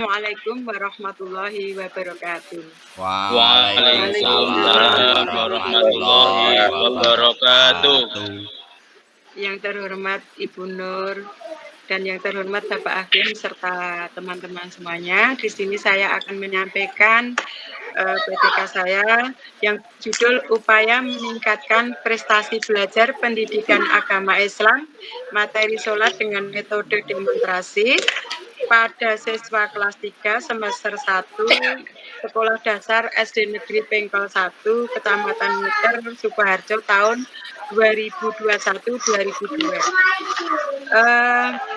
Assalamualaikum warahmatullahi wabarakatuh. Waalaikumsalam warahmatullahi wabarakatuh. Yang terhormat Ibu Nur dan yang terhormat Bapak Hakim serta teman-teman semuanya, di sini saya akan menyampaikan PTK saya yang judul Upaya Meningkatkan Prestasi Belajar Pendidikan Agama Islam Materi Sholat dengan Metode Demonstrasi pada siswa kelas 3 semester 1 Sekolah Dasar SD Negeri Pengkol 1 Kecamatan Meter Sukoharjo tahun 2021-2002.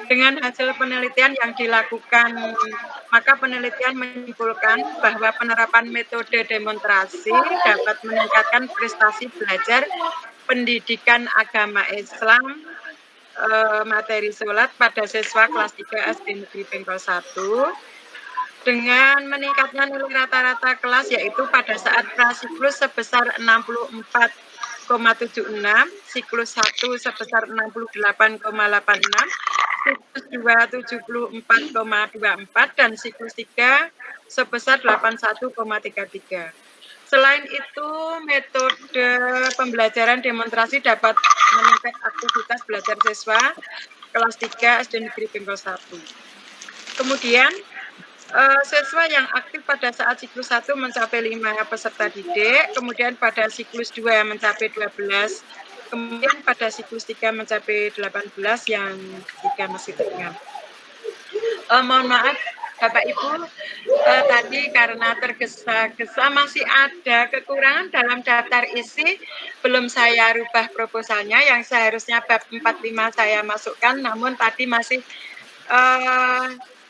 Dengan hasil penelitian yang dilakukan, maka penelitian menyimpulkan bahwa penerapan metode demonstrasi dapat meningkatkan prestasi belajar pendidikan agama Islam materi sholat pada siswa kelas 3 SD Negeri Pengkol 1 dengan meningkatnya nilai rata-rata kelas yaitu pada saat prasiklus sebesar 64,76, siklus 1 sebesar 68,86, siklus 2 74,24 dan siklus 3 sebesar 81,33. Selain itu, metode pembelajaran demonstrasi dapat meningkatkan aktivitas belajar siswa kelas 3 SD Negeri Pengkol 1. Kemudian, siswa yang aktif pada saat siklus 1 mencapai 5 peserta didik, kemudian pada siklus 2 mencapai 12, kemudian pada siklus 3 mencapai 18, yang 3 masih tinggal. Mohon maaf Bapak Ibu, tadi karena tergesa-gesa masih ada kekurangan dalam daftar isi, belum saya rubah proposalnya yang seharusnya bab 45 saya masukkan, namun tadi masih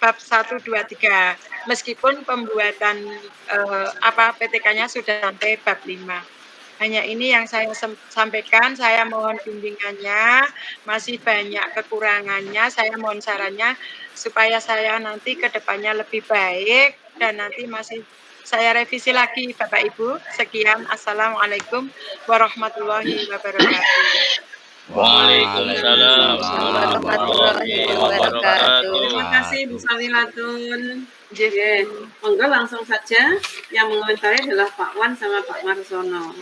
bab 1, 2, 3. Meskipun pembuatan PTK-nya sudah sampai bab 5. Hanya ini yang saya sampaikan, saya mohon bimbingannya, masih banyak kekurangannya, saya mohon sarannya supaya saya nanti ke depannya lebih baik dan nanti masih saya revisi lagi Bapak Ibu. Sekian, Assalamualaikum warahmatullahi wabarakatuh. Waalaikumsalam warahmatullahi wabarakatuh. Terima kasih Bu Sawilatun. Monggo langsung saja yang mengomentari adalah Pak Wan sama Pak Marsono.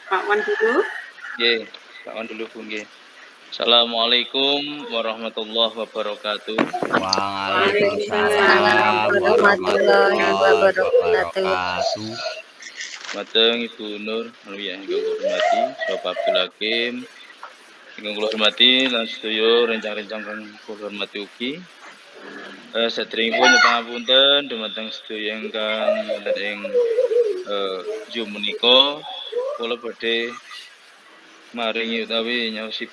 Pak Wan dulu. Pak Wan dulu Bu. Assalamualaikum warahmatullahi wabarakatuh. Waalaikumsalam warahmatullahi wabarakatuh. Mateng Ibu Nur, yang kula hormati, Bapak Abdul Hakim, yang kula hormati, lan sedaya rencang-rencang kang kula hormati ugi. Saderengipun pangapunten dumateng sedaya ingkang ing Zoom menika, kula badhe maringi utawi nyaosi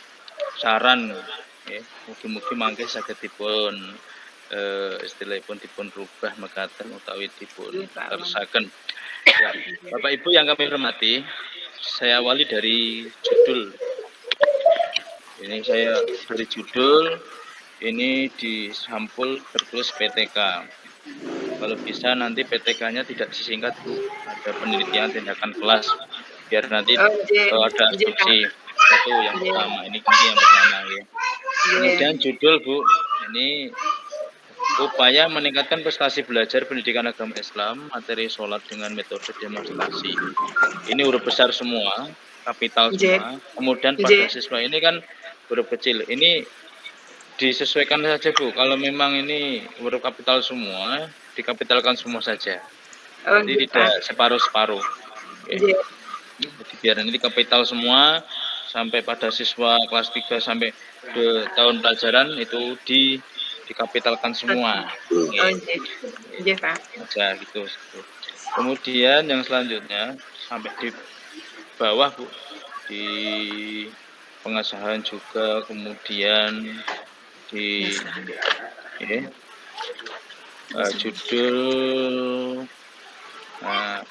saran nggih, mugi-mugi mangke saged dipun istilahipun dipun rubah mekaten utawi dipun terusaken. Ya, Bapak Ibu yang kami hormati, saya awali dari judul. Ini saya dari judul, ini di sampul tertulis PTK. Kalau bisa nanti PTK-nya tidak disingkat Bu, ada penelitian tindakan kelas, biar nanti ada instruksi. Satu yang pertama, ini yang pertama ya. Kemudian judul Bu, ini upaya meningkatkan prestasi belajar pendidikan agama Islam, materi sholat dengan metode demonstrasi. Ini huruf besar semua, kapital semua. Kemudian pada siswa ini kan huruf kecil. Ini disesuaikan saja Bu. Kalau memang ini huruf kapital semua, dikapitalkan semua saja. Jadi tidak separuh-separuh. Jadi biar ini kapital semua sampai pada siswa kelas 3 sampai ke tahun pelajaran itu dikapitalkan semua. Iya, Pak. Aja gitu. Kemudian yang selanjutnya sampai di bawah Bu, di pengesahan juga, kemudian di ini judul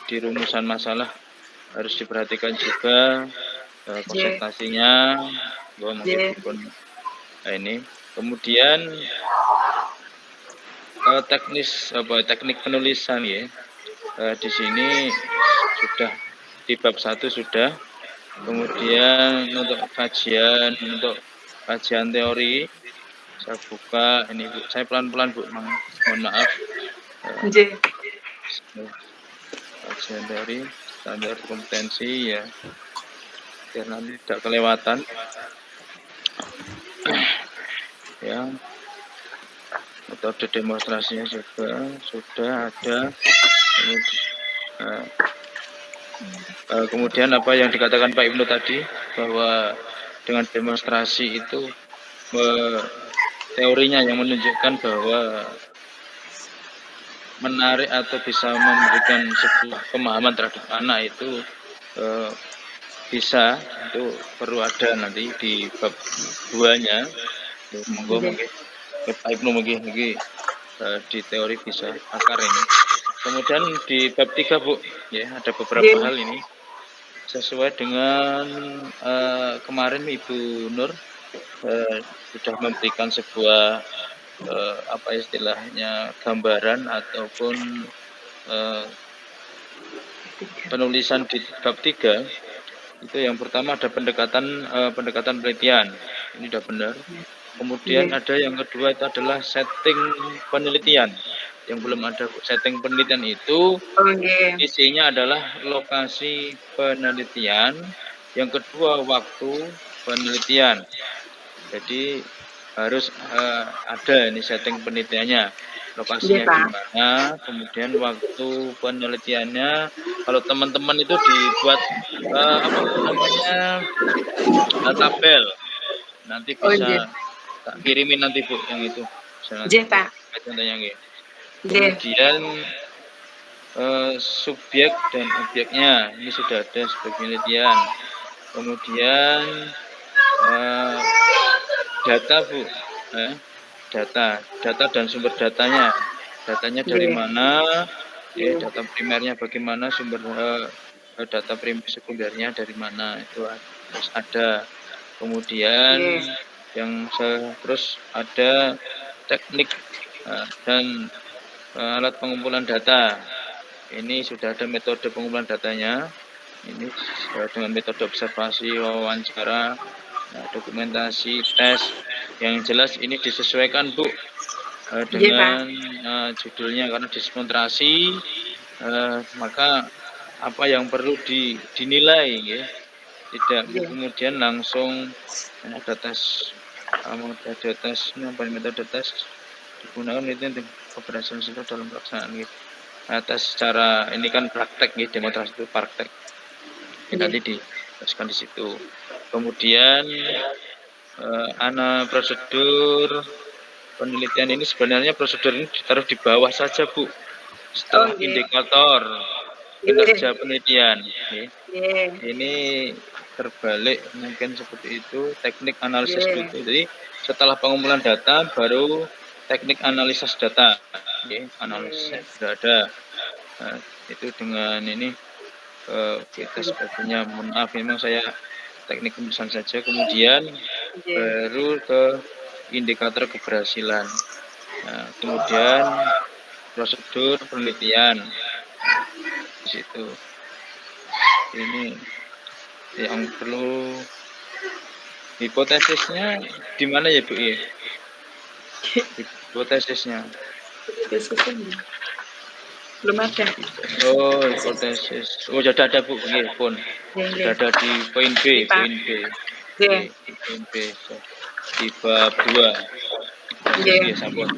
di rumusan masalah harus diperhatikan juga konsentrasinya bahwa ini. Kemudian teknik penulisan ya. Di sini sudah di bab 1 sudah. Kemudian untuk kajian teori Saya buka ini Bu, saya pelan-pelan Bu, mohon maaf. Nggih. Bagian dari standar kompetensi ya, biar nanti tidak kelewatan. Ya, metode demonstrasinya juga sudah ada. Kemudian apa yang dikatakan Pak Ibnu tadi, bahwa dengan demonstrasi itu teorinya yang menunjukkan bahwa menarik atau bisa memberikan sebuah pemahaman terhadap anak itu bisa, itu perlu ada nanti di bab 2-nya. Monggo mungkin Pak Ibnu mungkin di teori bisa akar ini. Kemudian di bab 3 Bu, ya ada beberapa hal ini sesuai dengan kemarin Ibu Nur sudah memberikan sebuah apa istilahnya gambaran ataupun penulisan di bab 3 itu. Yang pertama ada pendekatan penelitian, ini sudah benar. Kemudian ada yang kedua itu adalah setting penelitian, yang belum ada. Setting penelitian itu isinya adalah lokasi penelitian, yang kedua waktu penelitian. Jadi harus ada ini setting penelitiannya, lokasinya di mana, kemudian waktu penelitiannya. Kalau teman-teman itu dibuat apa namanya tabel, nanti bisa tak kirimin nanti Bu yang itu. Pak. Contohnya nggih. Kemudian subjek dan objeknya ini sudah ada subjek penelitian. Kemudian data Bu, data dan sumber datanya dari mana, data primernya bagaimana, sumber data primer sekundernya dari mana, itu harus ada. Kemudian yang terus ada teknik dan alat pengumpulan data. Ini sudah ada metode pengumpulan datanya. Ini dengan metode observasi, wawancara, dokumentasi, tes. Yang jelas ini disesuaikan Bu dengan judulnya, karena demonstrasi, maka apa yang perlu dinilai ya. Tidak kemudian langsung ada tes, metode tesnya, metode tes digunakan itu untuk keberhasilan siswa dalam pelaksanaan gitu. Tes secara ini kan praktek gitu, demonstrasi itu praktek. Nanti dijelaskan di situ. Kemudian prosedur penelitian ini sebenarnya prosedur ini ditaruh di bawah saja Bu, setelah indikator kinerja penelitian. Ini terbalik mungkin seperti itu, teknik analisis itu. Jadi setelah pengumpulan data baru teknik analisis data. Analisis sudah ada. Itu dengan ini kita sebagainya. Mohon maaf, memang saya teknik penulisan saja. Kemudian baru ke indikator keberhasilan. Kemudian prosedur penelitian di situ. Ini yang perlu hipotesisnya di mana ya Bu ya? Hipotesisnya belum ada. Oh, hipotesis. Oh, sudah ada Bu, pun sudah ada di poin B, di bab 2. Sampun.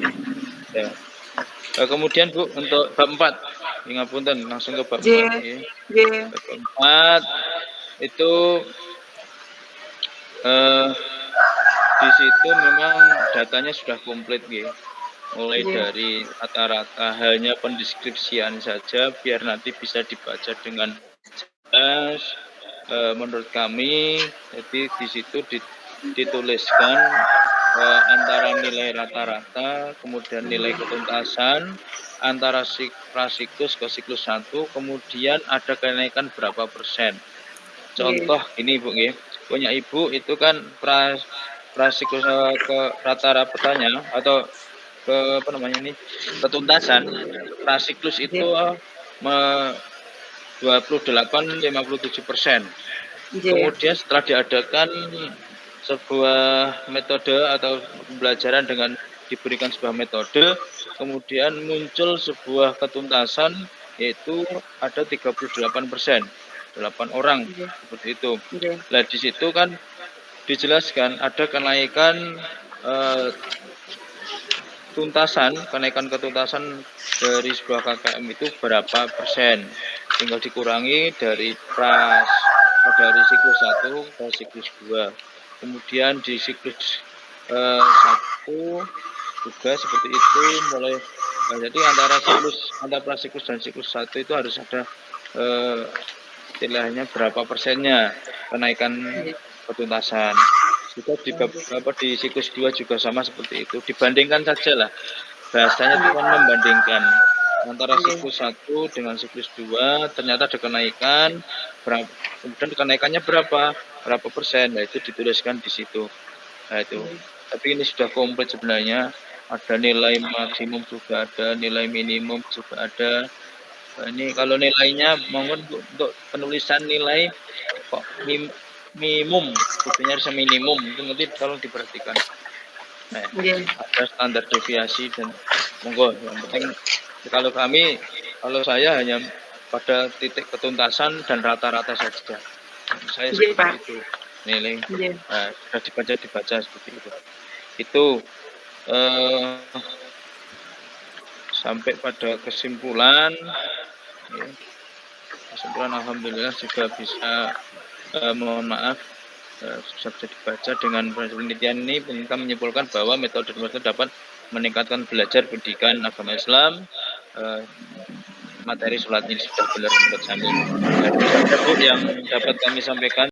Ya. Kemudian Bu, untuk bab 4, ngapunten langsung ke bab 4. Bab 4 itu di situ memang datanya sudah komplit gitu. Mulai dari rata-rata hanya pendeskripsian saja biar nanti bisa dibaca dengan jelas. Menurut kami, jadi di situ dituliskan antara nilai rata-rata, kemudian nilai ketuntasan, antara prasiklus ke siklus 1, kemudian ada kenaikan berapa persen. Contoh ini Bu, punya Ibu itu kan prasiklus ke rata-ratanya atau ke apa namanya ini ketuntasan, prasiklus itu 28,57%. Kemudian setelah diadakan sebuah metode atau pembelajaran dengan diberikan sebuah metode, kemudian muncul sebuah ketuntasan, yaitu ada 38%, 8 orang, seperti itu. Nah, di situ kan dijelaskan ada kenaikan kenaikan ketuntasan dari sebuah KKM itu berapa persen, tinggal dikurangi dari siklus 1 ke siklus 2. Kemudian di siklus 1 juga seperti itu, mulai jadi antara prasiklus dan siklus 1 itu harus ada istilahnya berapa persennya kenaikan ketuntasan. Juga di siklus 2 juga sama seperti itu. Dibandingkan saja lah. Bahasanya cuma membandingkan antara siklus 1 dengan siklus 2, ternyata ada kenaikan, kemudian kenaikannya berapa persen, nah itu dituliskan di situ. Nah itu. Tapi ini sudah komplit sebenarnya. Ada nilai maksimum juga ada, nilai minimum juga ada. Nah, ini kalau nilainya mohon untuk penulisan nilai kok minimum, bukunya harus minimum, itu nanti tolong diperhatikan. Nah, ada standar deviasi dan monggo, yang penting kalau saya hanya pada titik ketuntasan dan rata-rata saja. Saya seperti itu nilai. Nah, sudah dibaca seperti itu. Itu sampai pada kesimpulan. Ya. Kesimpulan alhamdulillah juga bisa mohon maaf bisa dibaca dengan penelitian ini kita menyimpulkan bahwa metode dapat meningkatkan belajar pendidikan agama Islam. Materi sholat ini sudah benar menurut saya. Itu yang dapat kami sampaikan.